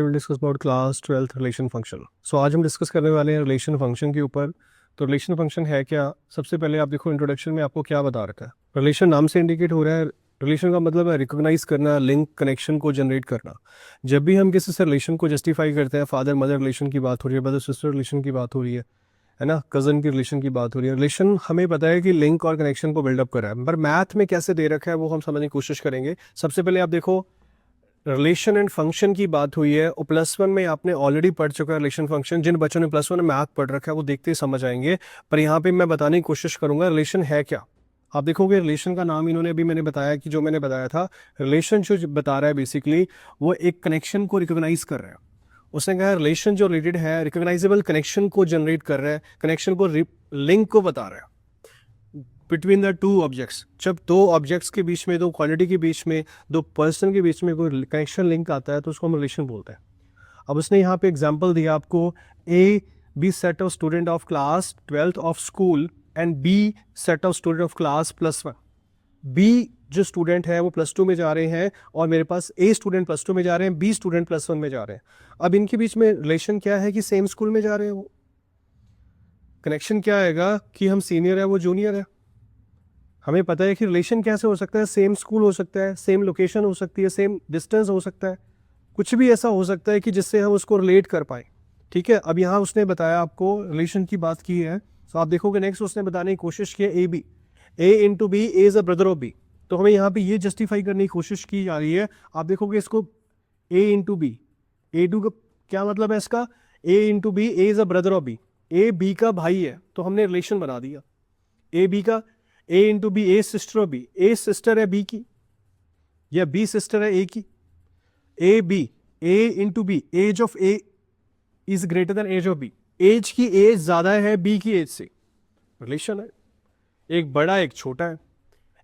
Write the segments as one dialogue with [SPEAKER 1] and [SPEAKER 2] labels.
[SPEAKER 1] Will discuss about class 12th relation function. So आज हम discuss करने वाले हैं रिलेशन फंक्शन के ऊपर। तो रिलेशन फंक्शन है क्या? सबसे पहले आप देखो इंट्रोडक्शन में आपको क्या बता रखा है। रिलेशन नाम से इंडिकेट हो रहा है, रिलेशन का मतलब है रिकॉग्नाइज करना, लिंक कनेक्शन को जनरेट करना। जब भी हम किसी से रिलेशन को जस्टिफाई करते हैं, फादर मदर रिलेशन की बात हो रही है, ब्रदर सिस्टर रिलेशन की बात हो रही है ना, कजन की रिलेशन की बात हो रही है। रिलेशन हमें पता है कि लिंक और कनेक्शन को बिल्डअप करा है, पर मैथ में कैसे दे रखा है वो हम समझने की कोशिश करेंगे। सबसे पहले आप देखो रिलेशन एंड फंक्शन की बात हुई है, और +1 में आपने ऑलरेडी पढ़ चुका है रिलेशन फंक्शन। जिन बच्चों ने +1 में मैथ पढ़ रखा है वो देखते ही समझ आएंगे, पर यहाँ पे मैं बताने की कोशिश करूंगा रिलेशन है क्या। आप देखोगे रिलेशन का नाम इन्होंने अभी मैंने बताया कि जो मैंने बताया था, रिलेशन जो बता रहा है बेसिकली वो एक कनेक्शन को रिकॉग्नाइज कर रहा है। उसने कहा रिलेशन जो रिलेटेड है रिकॉग्नाइजेबल कनेक्शन को जनरेट कर रहा है, कनेक्शन को लिंक को बता रहा है बिटवीन द टू ऑब्जेक्ट्स। जब दो ऑब्जेक्ट्स के बीच में, दो क्वालिटी के बीच में, दो पर्सन के बीच में कोई कनेक्शन लिंक आता है तो उसको हम रिलेशन बोलते हैं। अब उसने यहाँ पे एग्जांपल दिया आपको, A B set of student of class 12th of school and B set of student of class +1। B जो स्टूडेंट है वो +2 में जा रहे हैं, और मेरे पास ए स्टूडेंट +2 में जा रहे हैं, बी स्टूडेंट +1 में जा रहे हैं। अब इनके बीच में रिलेशन क्या है कि सेम स्कूल में जा रहे हैं। वो कनेक्शन क्या आएगा कि हम सीनियर है वो जूनियर है। हमें पता है कि रिलेशन कैसे हो सकता है, सेम स्कूल हो सकता है, सेम लोकेशन हो सकती है, सेम डिस्टेंस हो सकता है, कुछ भी ऐसा हो सकता है कि जिससे हम उसको रिलेट कर पाए। ठीक है, अब यहाँ उसने बताया आपको रिलेशन की बात की है, तो आप देखोगे नेक्स्ट उसने बताने की कोशिश की A B, A into B, A is a brother of B. तो हमें यहाँ पे ये जस्टिफाई करने की कोशिश की जा रही है। आप देखोगे इसको A into B, A to का क्या मतलब है इसका, A into B, A is a brother of B, A B का भाई है, तो हमने रिलेशन बना दिया ए बी का। A into B, A sister of B, A sister है बी की या बी सिस्टर है ए की। A B, A into B, age of A is greater than age of B, age की age ज्यादा है B की एज से, रिलेशन है। एक बड़ा एक छोटा है,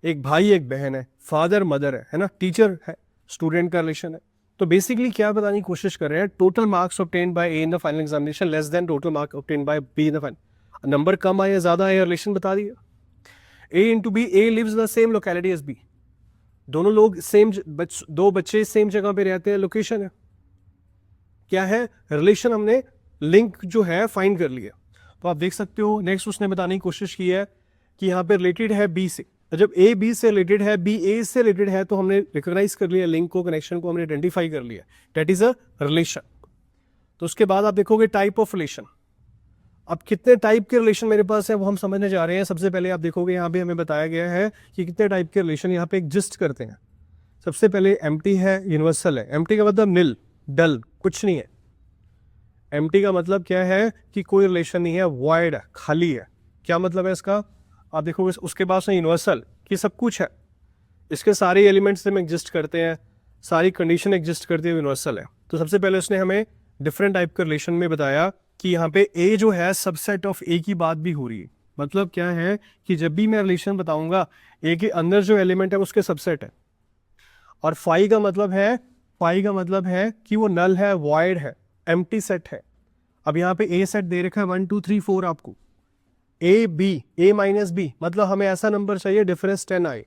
[SPEAKER 1] एक भाई एक बहन है, फादर मदर है ना, टीचर है स्टूडेंट का रिलेशन है। तो बेसिकली क्या बताने की कोशिश कर रहे हैं, total marks obtained by A in the final examination less than total marks obtained by B in the final. Number कम आया ज्यादा आया, रिलेशन बता दिया। A into B, A lives the same locality as B, दोनों लोग same, दो बच्चे सेम जगह पे रहते हैं, लोकेशन है। क्या है, रिलेशन हमने लिंक जो है फाइंड कर लिया। तो आप देख सकते हो नेक्स्ट उसने बताने की कोशिश की है कि यहाँ पे रिलेटेड है बी से। जब ए बी से रिलेटेड है, बी ए से रिलेटेड है, तो हमने रिकॉग्नाइज कर लिया लिंक को, कनेक्शन को हमने आइडेंटिफाई कर लिया, दैट इज अ रिलेशन। तो उसके बाद आप देखोगे टाइप ऑफ रिलेशन। अब कितने टाइप के रिलेशन मेरे पास है वो हम समझने जा रहे हैं। सबसे पहले आप देखोगे यहाँ पे हमें बताया गया है कि कितने टाइप के रिलेशन यहाँ पे एग्जिस्ट करते हैं। सबसे पहले एम्प्टी है, यूनिवर्सल है। एम्प्टी का मतलब निल, डल, कुछ नहीं है। एम्प्टी का मतलब क्या है कि कोई रिलेशन नहीं है, वॉइड है, खाली है। क्या मतलब है इसका, आप देखोगे उसके पास में यूनिवर्सल कि सब कुछ है, इसके सारे एलिमेंट्स में एग्जिस्ट करते हैं, सारी कंडीशन एग्जिस्ट करती है, यूनिवर्सल है। तो सबसे पहले उसने हमें डिफरेंट टाइप के रिलेशन में बताया कि यहाँ पे ए जो है सबसेट ऑफ ए की बात भी हो रही है। मतलब क्या है कि जब भी मैं रिलेशन बताऊंगा, ए के अंदर जो एलिमेंट है उसके सबसेट है। और फाई का मतलब है कि वो नल है, वॉइड है, एम्प्टी सेट है। अब यहाँ पे ए सेट दे रखा है 1 2 3 4 आपको, A B, A minus B, मतलब हमें ऐसा नंबर चाहिए डिफरेंस 10 आए,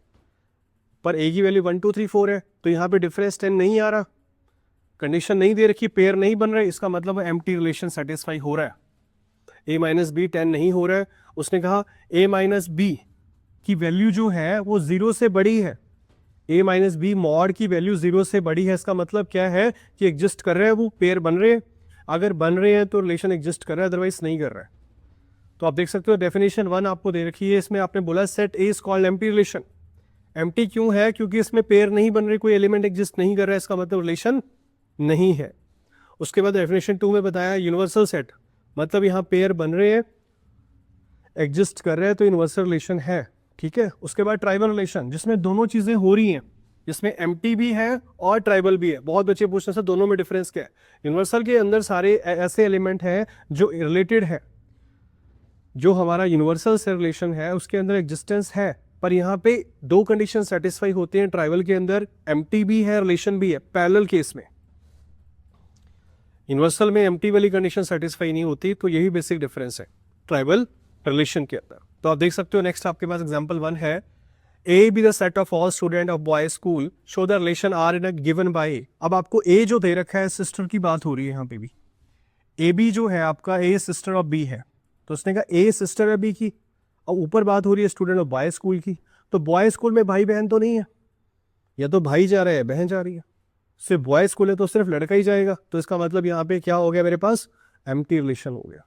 [SPEAKER 1] पर ए की वैल्यू 1 2 3 4 है, तो यहाँ पे डिफरेंस 10 नहीं आ रहा, कंडीशन नहीं दे रखी, पेयर नहीं बन रहे, इसका मतलब एम्प्टी रिलेशन सेटिस्फाई हो रहा है। ए माइनस बी 10 नहीं हो रहा है। उसने कहा ए माइनस बी की वैल्यू जो है वो 0 से बड़ी है, ए माइनस बी मॉड की वैल्यू 0 से बड़ी है। इसका मतलब क्या है कि एग्जिस्ट कर रहे हैं, वो पेयर बन रहे हैं। अगर बन रहे हैं तो रिलेशन एग्जिस्ट कर रहा है, अदरवाइज नहीं कर रहा है। तो आप देख सकते हो डेफिनेशन 1 आपको दे रखी है, इसमें आपने बोला set A is called empty relation. Empty क्यों है, क्योंकि इसमें पेयर नहीं बन रही, कोई एलिमेंट एग्जिस्ट नहीं कर रहा है, इसका मतलब रिलेशन नहीं है। उसके बाद डेफिनेशन 2 में बताया यूनिवर्सल सेट, मतलब यहाँ पेयर बन रहे हैं, एग्जिस्ट कर रहे हैं, तो यूनिवर्सल रिलेशन है। ठीक है, उसके बाद ट्राइबल रिलेशन, जिसमें दोनों चीजें हो रही हैं, जिसमें एम्प्टी भी है और ट्राइबल भी है। बहुत बच्चे पूछने से दोनों में डिफरेंस क्या है। यूनिवर्सल के अंदर सारे ऐसे एलिमेंट हैं जो रिलेटेड है, जो हमारा यूनिवर्सल से रिलेशन है उसके अंदर एग्जिस्टेंस है, पर यहाँ पे दो कंडीशन सेटिस्फाई होते हैं। ट्राइबल के अंदर एम्प्टी भी है, रिलेशन भी है, पैरेलल केस में। यूनिवर्सल में एम्प्टी वाली कंडीशन सेटिस्फाई नहीं होती, तो यही बेसिक डिफरेंस है ट्राइबल रिलेशन के अंदर। तो आप देख सकते हो नेक्स्ट आपके पास एग्जांपल 1 है, A B the set of all student of boy school, show the relation are in a given by A. अब आपको ए जो दे रखा है, सिस्टर की बात हो रही है यहाँ पे भी। ए बी जो है आपका, ए सिस्टर ऑफ बी है, तो उसने कहा ए सिस्टर है बी की। अब ऊपर बात हो रही है स्टूडेंट ऑफ बॉय स्कूल की, तो बॉय स्कूल में भाई बहन तो नहीं है, या तो भाई जा रहा है बहन जा रही है। सिर्फ बॉय स्कूल है तो सिर्फ लड़का ही जाएगा, तो इसका मतलब यहाँ पे क्या हो गया मेरे पास, एम्प्टी रिलेशन हो गया।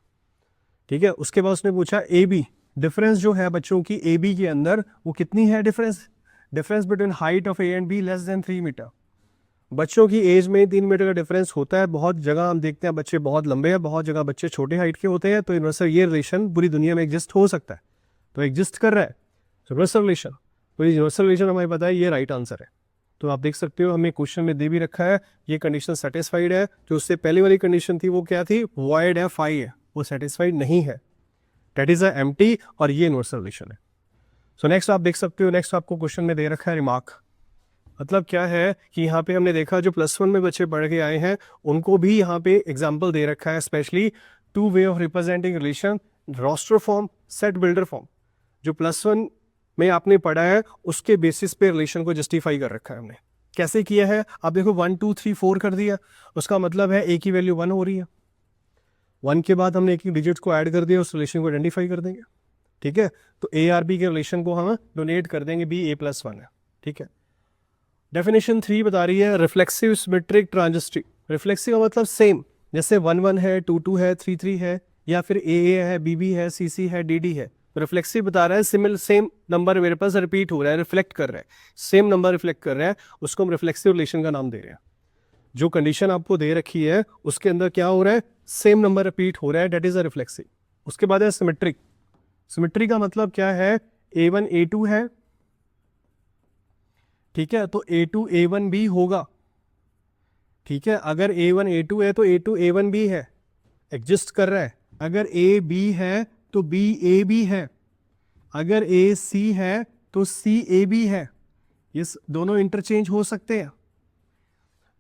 [SPEAKER 1] ठीक है, उसके बाद उसने पूछा ए बी, डिफरेंस जो है बच्चों की ए बी के अंदर वो कितनी है difference, difference between height of A and B less than 3 metre. बच्चों की एज में 3 मीटर का डिफरेंस होता है। बहुत जगह हम देखते हैं बच्चे बहुत लंबे हैं, बहुत जगह बच्चे छोटे हाइट के होते हैं, तो यूनिवर्सल ये रिलेशन पूरी दुनिया में एग्जिस्ट हो सकता है, तो एग्जिस्ट कर रहा है यूनिवर्सल रिलेशन। तो ये यूनिवर्सल रिलेशन हमें पता है, ये राइट आंसर है। तो आप देख सकते हो हमें क्वेश्चन में दे भी रखा है, ये कंडीशन सेटिस्फाइड है। जो उससे पहले वाली कंडीशन थी वो क्या थी, वॉइड है, फाई है, वो सेटिस्फाइड नहीं है, दैट इज अ एम्प्टी, और ये यूनिवर्सल रिलेशन है। सो नेक्स्ट आप देख सकते हो, नेक्स्ट आपको क्वेश्चन में दे रखा है रिमार्क। मतलब क्या है कि यहाँ पे हमने देखा जो +1 में बच्चे पढ़ के आए हैं उनको भी यहाँ पे एग्जाम्पल दे रखा है, specially 2 way of representing relation, roster form, set builder form. जो +1 में आपने पढ़ा है उसके बेसिस पे रिलेशन को जस्टिफाई कर रखा है हमने। कैसे किया है, आप देखो 1 2 3 4 कर दिया, उसका मतलब है ए की वैल्यू 1 हो रही है। 1 के बाद हमने एक एक डिजिट को ऐड कर दिया, उस रिलेशन को आइडेंटिफाई कर देंगे। ठीक है, तो ए आर बी के रिलेशन को हम डोनेट कर देंगे बी A+1 है। ठीक है, डेफिनेशन 3 बता रही है रिफ्लेक्सिव, सिमेट्रिक, ट्रांजिस्टिव। रिफ्लेक्सिव का मतलब सेम, जैसे 1 1 है, 2 2 है, 3 3 है, या फिर ए है, बी है, सी है, डी है। रिफ्लेक्सिव बता रहा है सिमिलर, सेम नंबर मेरे पास रिपीट हो रहा है, रिफ्लेक्ट कर रहा है, सेम नंबर रिफ्लेक्ट कर रहा है, उसको हम रिफ्लेक्सिव रिलेशन का नाम दे रहे हैं। जो कंडीशन आपको दे रखी है उसके अंदर क्या हो रहा है, सेम नंबर रिपीट हो रहा है, दैट इज अ रिफ्लेक्सिव। उसके बाद है सिमेट्रिक। सिमेट्री का मतलब क्या है, A1 A2 है, ठीक है, तो A2 A1 भी होगा। ठीक है, अगर A1 A2 है तो A2 A1 भी है, एग्जिस्ट कर रहा है। अगर A B है तो B A भी है, अगर A C है तो C A भी है, ये दोनों इंटरचेंज हो सकते हैं।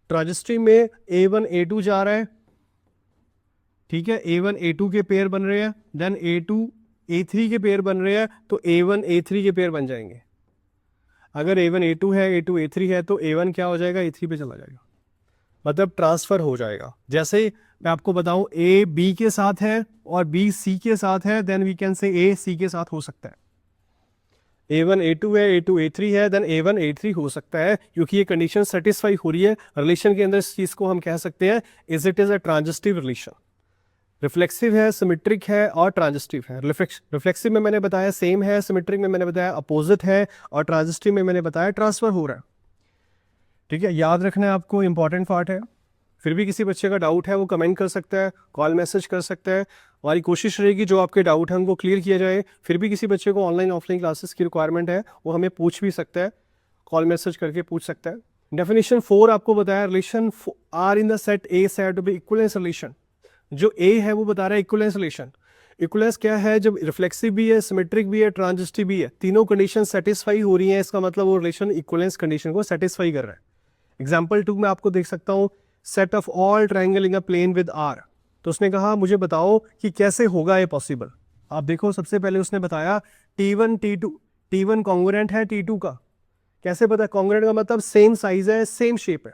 [SPEAKER 1] ट्रांजिस्टिव में A1 A2 जा रहा है, ठीक है, A1 A2 के पेयर बन रहे हैं, देन A2 A3 के पेयर बन रहे हैं, तो A1 A3 के पेयर बन जाएंगे। अगर A1 A2 है, A2 A3 है, तो A1 क्या हो जाएगा, A3 पे चला जाएगा, मतलब ट्रांसफर हो जाएगा। जैसे मैं आपको बताऊं A B के साथ है और B C के साथ है, then we can say A C के साथ हो सकता है। A1 A2 है, A2 A3 है, देन A1 A3 हो सकता है, क्योंकि ये कंडीशन सेटिस्फाई हो रही है रिलेशन के अंदर। इस चीज को हम कह सकते हैं is it is a transitive relation. Reflexive है, सिमेट्रिक है और ट्रांजिस्टिव है। रिफ्लेक्सिव में मैंने बताया सेम है, सिमेट्रिक में मैंने बताया अपोजिट है, और ट्रांजिस्टिव में मैंने बताया ट्रांसफर हो रहा है। ठीक है, याद रखना है आपको, इंपॉर्टेंट पार्ट है। फिर भी किसी बच्चे का डाउट है वो कमेंट कर सकता है, कॉल मैसेज कर सकता है, हमारी कोशिश रहेगी जो आपके डाउट हैं उनको क्लियर किया जाए। फिर भी किसी बच्चे को ऑनलाइन ऑफलाइन क्लासेस की रिक्वायरमेंट है वो हमें पूछ भी सकता है, कॉल मैसेज करके पूछ सकता है। डेफिनेशन 4 आपको बताया, relation are in the set A set to B equivalence relation. जो ए है वो बता रहा है इक्विवेलेंस रिलेशन। इक्विवेलेंस क्या है, जब रिफ्लेक्सिव भी है, सिमेट्रिक भी है, ट्रांजिस्टिव भी है, तीनों कंडीशन सेटिस्फाई हो रही हैं, इसका मतलब वो रिलेशन इक्विवेलेंस कंडीशन को सेटिस्फाई कर रहा है। एग्जाम्पल 2 में आपको देख सकता हूं, set of all triangle in a plane with R. तो उसने कहा मुझे बताओ कि कैसे होगा ये पॉसिबल। आप देखो सबसे पहले उसने बताया T1 T2, T1 कॉन्ग्रुएंट है T2 का। कैसे पता, कॉन्ग्रुएंट का मतलब सेम साइज है, सेम शेप है।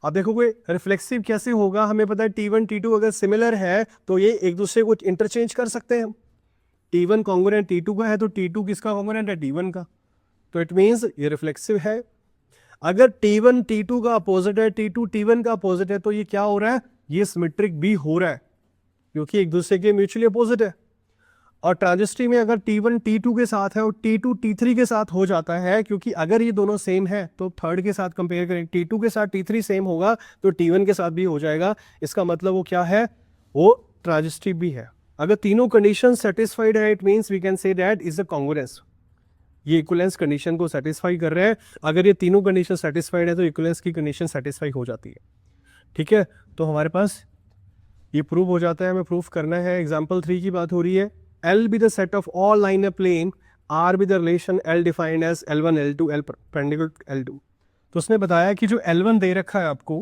[SPEAKER 1] आप देखोगे रिफ्लेक्सिव कैसे होगा, हमें पता है T1 T2 अगर सिमिलर है तो ये एक दूसरे को इंटरचेंज कर सकते हैं। T1 कॉन्ग्रुएंट T2 का है तो T2 किसका कॉन्ग्रुएंट है, T1 का, तो इट मीन्स ये रिफ्लेक्सिव है। अगर T1 T2 का अपोजिट है, T2 T1 का अपोजिट है, तो ये क्या हो रहा है, ये सिमेट्रिक भी हो रहा है, क्योंकि एक दूसरे के म्यूचुअली अपोजिट है। और ट्रांजिस्टिव में अगर T1 T2 के साथ है और T2 T3 के साथ हो जाता है, क्योंकि अगर ये दोनों सेम है तो थर्ड के साथ कंपेयर करें, T2 के साथ T3 सेम होगा तो T1 के साथ भी हो जाएगा। इसका मतलब वो क्या है, वो ट्रांजिस्टिव भी है। अगर तीनों कंडीशन सेटिस्फाइड है, it means we can say that is a congruence. ये इक्विवेलेंस कंडीशन को सेटिस्फाई कर रहे हैं। अगर ये तीनों कंडीशन सेटिस्फाइड है तो इक्विवेलेंस की कंडीशन सेटिस्फाई हो जाती है। ठीक है, तो हमारे पास ये प्रूव हो जाता है, हमें प्रूफ करना है। एग्जांपल 3 की बात हो रही है, L be the set of all line a plane, R be the relation L defined as L1 L2 L perpendicular to L2। तो उसने बताया कि जो L1 दे रखा है आपको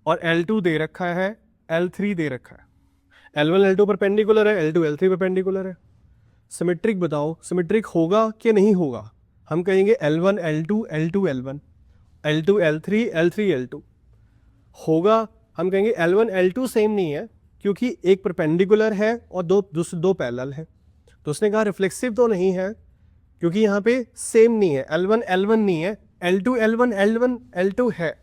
[SPEAKER 1] और L2 दे रखा है, L3 दे रखा है। L1 L2 परपेंडिकुलर है, L2 L3 परपेंडिकुलर है। सिमेट्रिक बताओ, सिमेट्रिक होगा कि नहीं होगा? हम कहेंगे L1 L2 L2 L1 L2 L3 L3 L2 होगा। हम कहेंगे L1 L2 सेम नहीं है क्योंकि एक परपेंडिकुलर है और दो पैरेलल है। तो उसने कहा रिफ्लेक्सिव तो नहीं है क्योंकि यहाँ पे सेम नहीं है, L1 L1 नहीं है, L2 L1 L1 L2 है।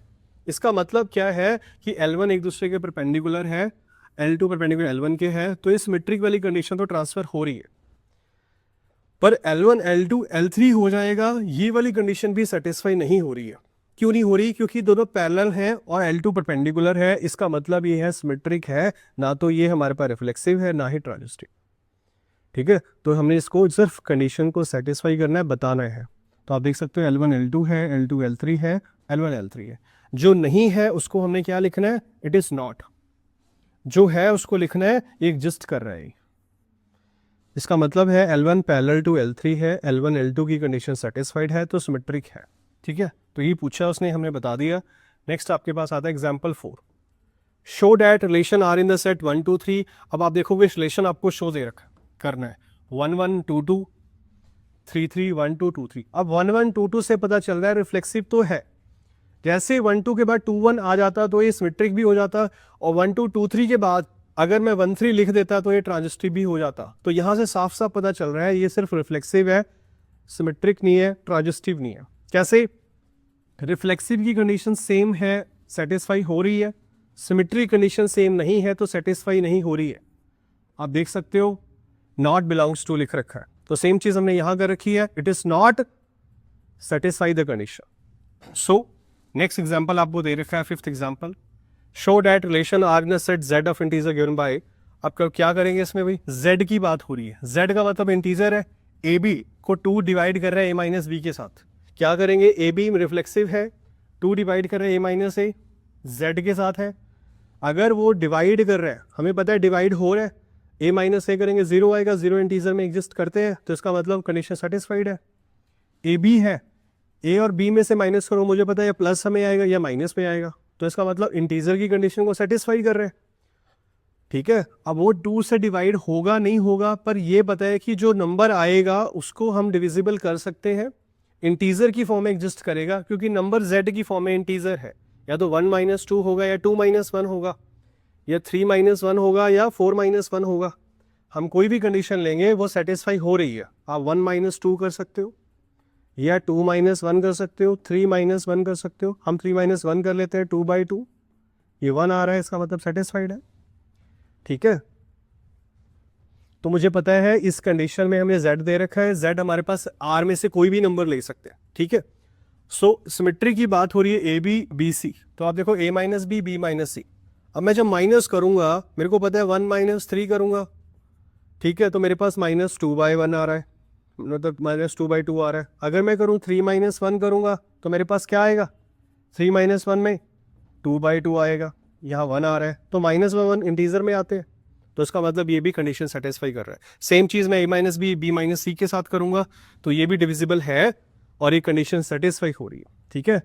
[SPEAKER 1] इसका मतलब क्या है कि L1 एक दूसरे के परपेंडिकुलर है, L2 परपेंडिकुलर L1 के है, तो इस सिमेट्रिक वाली कंडीशन तो ट्रांसफर हो रही है। पर L1 L2 L3 हो जाएगा, ये वाली कंडीशन भी सेटिस्फाई नहीं हो रही है। क्यों नहीं हो रही? क्योंकि दोनों पैरेलल हैं और L2 परपेंडिकुलर है। इसका मतलब ये है सिमेट्रिक है, ना तो ये हमारे पास रिफ्लेक्सिव है ना ही ट्रांजिस्टिव। ठीक है, तो हमने इसको सिर्फ कंडीशन को सेटिस्फाई करना है, बताना है। तो आप देख सकते हो L1 L2 है, L2 L3 है, L1 L3 है। जो नहीं है उसको हमने क्या लिखना है? It is not. जो है उसको लिखना है ये एग्जिस्ट कर रहा है। इसका मतलब है L1 पैरेलल टू L3 है, L1 L2 की कंडीशन सेटिस्फाइड है तो सिमेट्रिक है। ठीक है, तो ये पूछा उसने, हमने बता दिया। नेक्स्ट आपके पास आता है example 4। Show that relation are in the set 1 2 3। अब आप देखोगे रिलेशन आपको शो दे रखा करना है 1 1 2 2 3 3 1 2 2 3। अब 1 1 2 2 से पता चल रहा है रिफ्लेक्सिव तो है। जैसे 1 2 के बाद 2 1 आ जाता तो ये सिमेट्रिक भी हो जाता, और 1 2 2 3 के बाद अगर मैं 1 3 लिख देता तो ये ट्रांजिस्टिव भी हो जाता। तो यहां से साफ साफ पता चल रहा है ये सिर्फ रिफ्लेक्सिव है, सिमेट्रिक नहीं है, ट्रांजिस्टिव नहीं है। कैसे? रिफ्लेक्सिव की कंडीशन सेम है, सेटिस्फाई हो रही है, सिमेट्रिक कंडीशन सेम नहीं है तो सेटिस्फाई नहीं हो रही है। आप देख सकते हो नॉट बिलोंग्स टू लिख रखा है, तो सेम चीज हमने यहां कर रखी है, it is not satisfy the condition. So next example आपको दे रखा है, fifth example. Show that relation are in a set z of integer given by. आप क्या करेंगे इसमें? भाई z की बात हो रही है, z का मतलब इंटीजर है, ab को 2 डिवाइड कर रहा है a माइनस बी के साथ। क्या करेंगे? ab रिफ्लेक्सिव है, 2 डिवाइड कर रहा है a माइनस ए, z के साथ है। अगर वो डिवाइड कर रहा है, हमें पता है डिवाइड हो रहा है, a माइनस ए करेंगे 0 आएगा, 0 इंटीजर में एग्जिस्ट करते हैं, तो इसका मतलब कंडीशन सेटिस्फाइड है। ए बी है, ए और बी में से माइनस करो, मुझे पता है या प्लस में आएगा या माइनस में आएगा, तो इसका मतलब इंटीजर की कंडीशन को सेटिस्फाई कर रहे हैं। ठीक है, अब वो 2 से डिवाइड होगा नहीं होगा, पर ये पता है कि जो नंबर आएगा उसको हम डिविजिबल कर सकते हैं, इंटीजर की फॉर्म में एग्जिस्ट करेगा, क्योंकि नंबर z की फॉर्म में इंटीजर है। या तो 1 - 2 होगा, या 2 - 1 होगा, या 3 - 1 होगा, या 4 - 1 होगा। हम कोई भी कंडीशन लेंगे वो सेटिस्फाई हो रही है। आप 1 - 2 कर सकते हो, या 2 - 1 कर सकते हो, 3 - 1 कर सकते हो। हम 3 - 1 कर लेते हैं, 2/2, ये 1 आ रहा है, इसका मतलब सेटिस्फाइड है। ठीक है, तो मुझे पता है इस कंडीशन में हमें z दे रखा है, z हमारे पास r में से कोई भी नंबर ले सकते हैं। ठीक है, सो सिमेट्री की बात हो रही है ab bc, तो आप देखो a - b b - c। अब मैं जब माइनस करूंगा, मेरे को पता है 1 - 3 करूंगा, ठीक है, तो मेरे पास -2/1 आ रहा है, मतलब -2/2 आ रहा है। अगर मैं करूं 3 - 1 करूंगा तो मेरे पास क्या आएगा? 3 - 1 में 2/2 आएगा, यहाँ 1 आ रहा है, तो -1 इंटीजर में आते हैं, तो इसका मतलब ये भी कंडीशन सेटिस्फाई कर रहा है। सेम चीज मैं a - b b - c के साथ करूंगा तो ये भी डिविजिबल है और ये कंडीशन सेटिस्फाई हो रही है। ठीक है,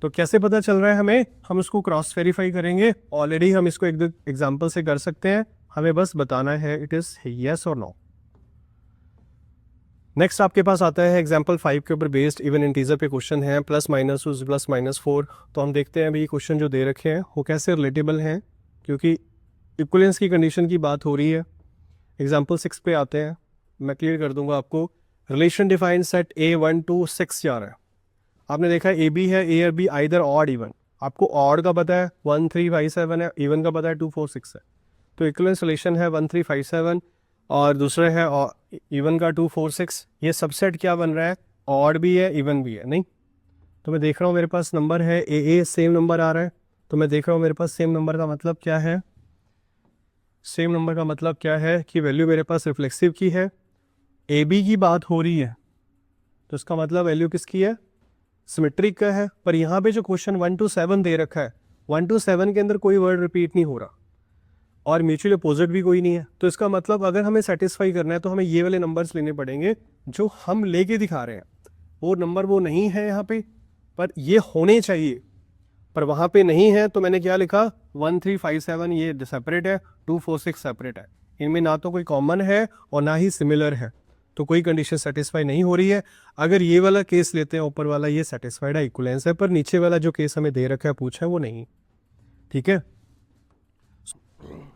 [SPEAKER 1] तो कैसे पता चल रहा है हमें? हम उसको क्रॉस वेरीफाई करेंगे, ऑलरेडी हम इसको एक एग्जाम्पल से कर सकते हैं, हमें बस बताना है इट इज यस और नो। नेक्स्ट आपके पास आता है एग्जाम्पल 5 के ऊपर बेस्ड इवन इंटीजर पे क्वेश्चन है, +-2 +-4। तो हम देखते हैं अभी क्वेश्चन जो दे रखे हैं वो कैसे रिलेटेबल हैं, क्योंकि इक्वलेंस की कंडीशन की बात हो रही है। एग्जाम्पल 6 पे आते हैं, मैं क्लियर कर दूंगा आपको। Relation define set A1 to 6 जा रहा है। आपने देखा है AB है, A और B आइदर ऑड इवन। आपको ऑड का पता है 1 3 5 7 है, इवन का पता है 2 4 6 है, तो इक्वलेंस रिलेशन है 1 3 5 7 और दूसरा है इवन का 2 4 6। ये सबसेट क्या बन रहा है? ऑड भी है, इवन भी है। नहीं, तो मैं देख रहा हूँ मेरे पास नंबर है AA, सेम नंबर आ रहा है, तो मैं देख रहा हूँ मेरे पास सेम नंबर का मतलब क्या है? सेम नंबर का मतलब क्या है कि वैल्यू मेरे पास रिफ्लेक्सिव की है, AB की बात हो रही है, तो इसका मतलब वैल्यू किसकी है? सिमेट्रिक का है। पर यहाँ पे जो क्वेश्चन 1 to 7 दे रखा है, 1 to 7 के अंदर कोई वर्ड रिपीट नहीं हो रहा और म्यूचुअल अपोजिट भी कोई नहीं है, तो इसका मतलब अगर हमें सेटिस्फाई करना है तो हमें ये वाले नंबर्स लेने पड़ेंगे जो हम लेके दिखा रहे हैं। वो नंबर वो नहीं है यहाँ पे, पर ये होने चाहिए, पर वहाँ पे नहीं है, तो मैंने क्या लिखा? 1 3 5 7 ये सेपरेट है, 2 4 6 सेपरेट है। इनमें ना तो कोई कॉमन है और ना ही सिमिलर है, तो कोई कंडीशन सेटिस्फाई नहीं हो रही है। अगर ये वाला केस लेते हैं, ऊपर वाला ये सेटिस्फाइड है, इक्विवेलेंस है, पर नीचे वाला जो केस हमें दे रखा है, पूछा है, वो नहीं। ठीक है,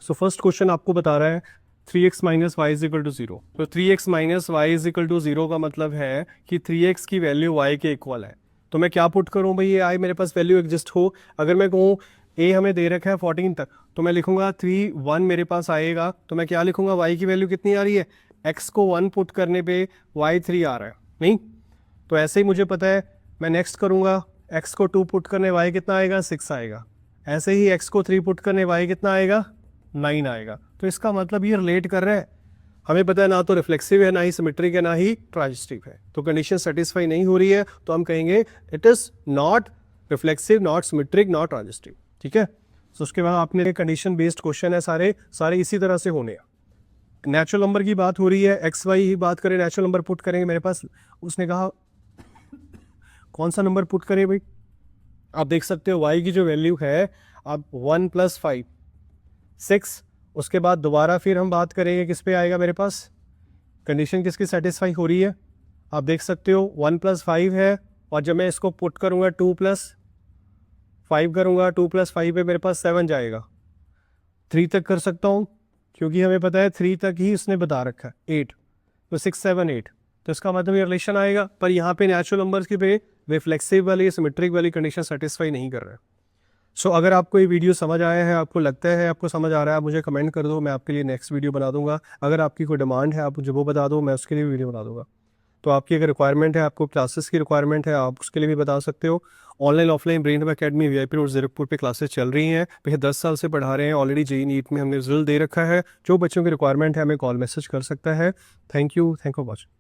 [SPEAKER 1] सो फर्स्ट क्वेश्चन आपको बता रहा है 3x minus Y is equal to 0। तो 3x minus Y is equal to 0 का मतलब है कि 3x की वैल्यू y के इक्वल है। तो मैं क्या पुट करूं भाई, ये i मेरे पास वैल्यू एग्जिस्ट हो। अगर मैं कहूँ a हमें दे रखा है 14 तक, तो मैं लिखूंगा 3 1 मेरे पास आएगा, तो मैं क्या लिखूंगा, y की वैल्यू कितनी आ रही है, x को 1 पुट करने पे y 3 आ रहा है, नहीं? तो ऐसे ही मुझे पता है, मैं नेक्स्ट करूंगा, x को 2 पुट करने y कितना आएगा, 6 आएगा। ऐसे ही x को 3 पुट करने y कितना आएगा, 9 आएगा। तो इसका मतलब ये रिलेट कर रहा है, हमें पता है ना तो रिफ्लेक्सिव है, ना ही सिमेट्रिक है, ना ही ट्रांजिटिव है। तो कंडीशन सेटिस्फाई नहीं हो रही है, तो हम कहेंगे it is not reflexive, not symmetric, not transitive. ठीक है, तो उसके बाद आपने कंडीशन बेस्ड क्वेश्चन है, सारे इसी तरह से होने हैं। नेचुरल नंबर की बात हो रही है, एक्स वाई ही बात करें, नेचुरल नंबर पुट करेंगे मेरे पास। उसने कहा कौन सा नंबर पुट करें भाई, आप देख सकते हो y की जो वैल्यू है, अब 1 + 5 6, उसके बाद दोबारा फिर हम बात करेंगे किस पे आएगा, मेरे पास कंडीशन किसकी सेटिस्फाई हो रही है, आप देख सकते हो 1 + 5 है, और जब मैं इसको पुट करूंगा 2 + 5 करूंगा, 2 + 5 पे मेरे पास 7 जाएगा। 3 तक कर सकता हूँ, क्योंकि हमें पता है 3 तक ही उसने बता रखा है, 8, तो 6 7 8, तो इसका मतलब ये रिलेशन आएगा। पर यहाँ पे नेचुरल नंबर्स की पे रिफ्लेक्सिव वाली, सिमेट्रिक वाली कंडीशन सेटिस्फाई नहीं कर रहा है। सो अगर आपको ये वीडियो समझ आया है, आपको लगता है आपको समझ आ रहा है, आप मुझे कमेंट कर दो, मैं आपके लिए नेक्स्ट वीडियो बना दूंगा। अगर आपकी कोई डिमांड है, आप मुझे वो बता दो, मैं उसके लिए वीडियो बना दूंगा। तो आपकी अगर रिक्वायरमेंट है, आपको क्लासेस की रिक्वायरमेंट है, आप उसके लिए भी बता सकते हो। Online offline brain hub academy VIP road Zirakpur पे क्लासेस चल रही हैं, पिछले 10 साल से पढ़ा रहे हैं, ऑलरेडी JEE नीट में हमने रिजल्ट दे रखा है। जो बच्चों की रिक्वायरमेंट है हमें कॉल मैसेज कर सकता है। Thank you for watching.